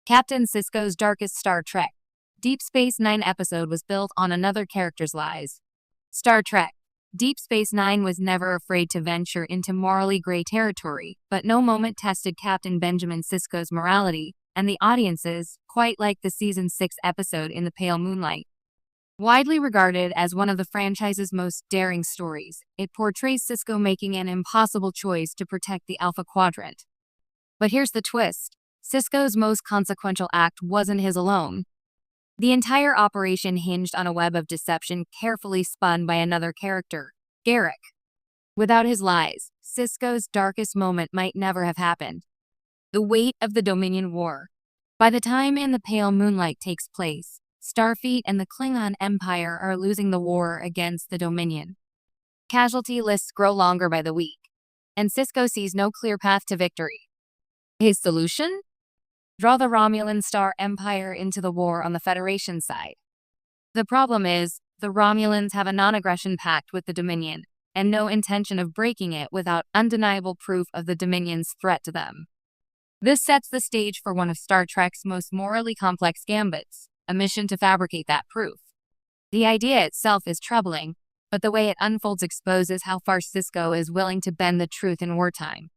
Captain Sisko's darkest Star Trek. Deep Space Nine episode was built on another character's lies. Star Trek. Deep Space Nine was never afraid to venture into morally gray territory, but no moment tested Captain Benjamin Sisko's morality and the audience's, quite like the Season 6 episode in the Pale Moonlight. Widely regarded as one of the franchise's most daring stories, it portrays Sisko making an impossible choice to protect the Alpha Quadrant. But here's the twist. Sisko's most consequential act wasn't his alone. The entire operation hinged on a web of deception carefully spun by another character, Garak. Without his lies, Sisko's darkest moment might never have happened. The weight of the Dominion War. By the time In the Pale Moonlight takes place, Starfleet and the Klingon Empire are losing the war against the Dominion. Casualty lists grow longer by the week, and Sisko sees no clear path to victory. His solution? Draw the Romulan Star Empire into the war on the Federation side. The problem is, the Romulans have a non-aggression pact with the Dominion, and no intention of breaking it without undeniable proof of the Dominion's threat to them. This sets the stage for one of Star Trek's most morally complex gambits, a mission to fabricate that proof. The idea itself is troubling, but the way it unfolds exposes how far Sisko is willing to bend the truth in wartime,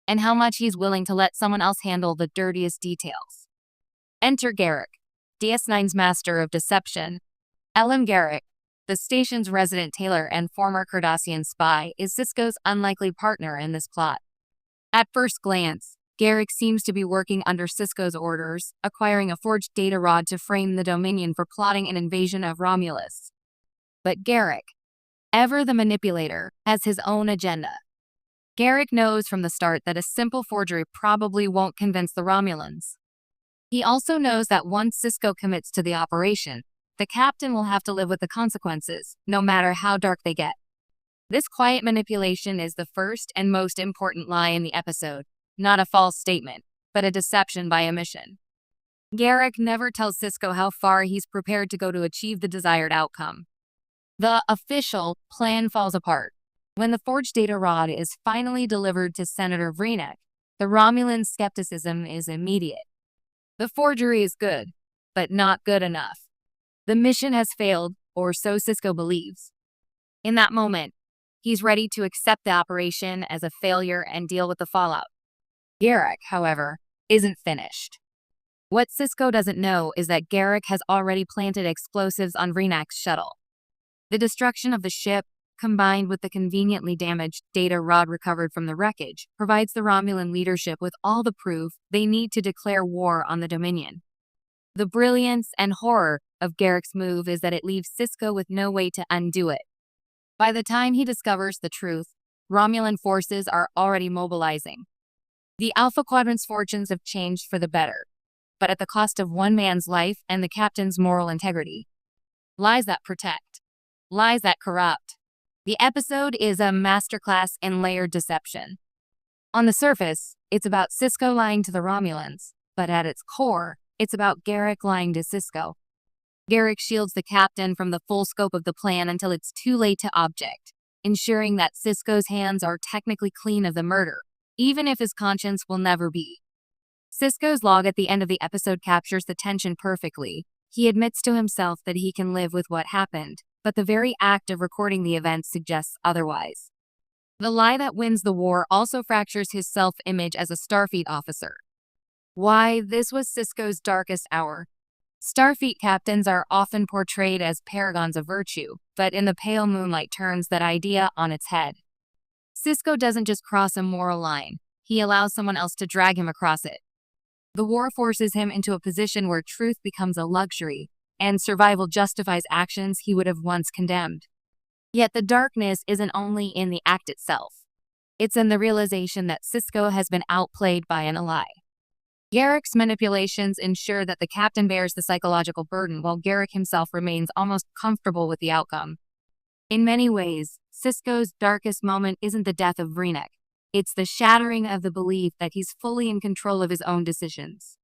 and how much he's willing to let someone else handle the dirtiest details. Enter Garak, DS9's master of deception. L.M. Garak, the station's resident tailor and former Cardassian spy, is Sisko's unlikely partner in this plot. At first glance, Garak seems to be working under Sisko's orders, acquiring a forged data rod to frame the Dominion for plotting an invasion of Romulus. But Garak, ever the manipulator, has his own agenda. Garak knows from the start that a simple forgery probably won't convince the Romulans. He also knows that once Sisko commits to the operation, the captain will have to live with the consequences, no matter how dark they get. This quiet manipulation is the first and most important lie in the episode. Not a false statement, but a deception by omission. Garak never tells Sisko how far he's prepared to go to achieve the desired outcome. The official plan falls apart. When the forged data rod is finally delivered to Senator Vreenek, the Romulan skepticism is immediate. The forgery is good, but not good enough. The mission has failed, or so Sisko believes. In that moment, he's ready to accept the operation as a failure and deal with the fallout. Garak, however, isn't finished. What Sisko doesn't know is that Garak has already planted explosives on Vreenek's shuttle. The destruction of the ship, combined with the conveniently damaged data rod recovered from the wreckage, provides the Romulan leadership with all the proof they need to declare war on the Dominion. The brilliance and horror of Garak's move is that it leaves Sisko with no way to undo it. By the time he discovers the truth, Romulan forces are already mobilizing. The Alpha Quadrant's fortunes have changed for the better, but at the cost of one man's life and the captain's moral integrity. Lies that protect. Lies that corrupt. The episode is a masterclass in layered deception. On the surface, it's about Sisko lying to the Romulans, but at its core, it's about Garak lying to Sisko. Garak shields the captain from the full scope of the plan until it's too late to object, ensuring that Sisko's hands are technically clean of the murder, even if his conscience will never be. Sisko's log at the end of the episode captures the tension perfectly. He admits to himself that he can live with what happened, but the very act of recording the events suggests otherwise. The lie that wins the war also fractures his self-image as a Starfleet officer. Why, this was Sisko's darkest hour. Starfleet captains are often portrayed as paragons of virtue, but In the Pale Moonlight turns that idea on its head. Sisko doesn't just cross a moral line, he allows someone else to drag him across it. The war forces him into a position where truth becomes a luxury, and survival justifies actions he would have once condemned. Yet the darkness isn't only in the act itself. It's in the realization that Sisko has been outplayed by an ally. Garak's manipulations ensure that the captain bears the psychological burden while Garak himself remains almost comfortable with the outcome. In many ways, Sisko's darkest moment isn't the death of Vreenek. It's the shattering of the belief that he's fully in control of his own decisions.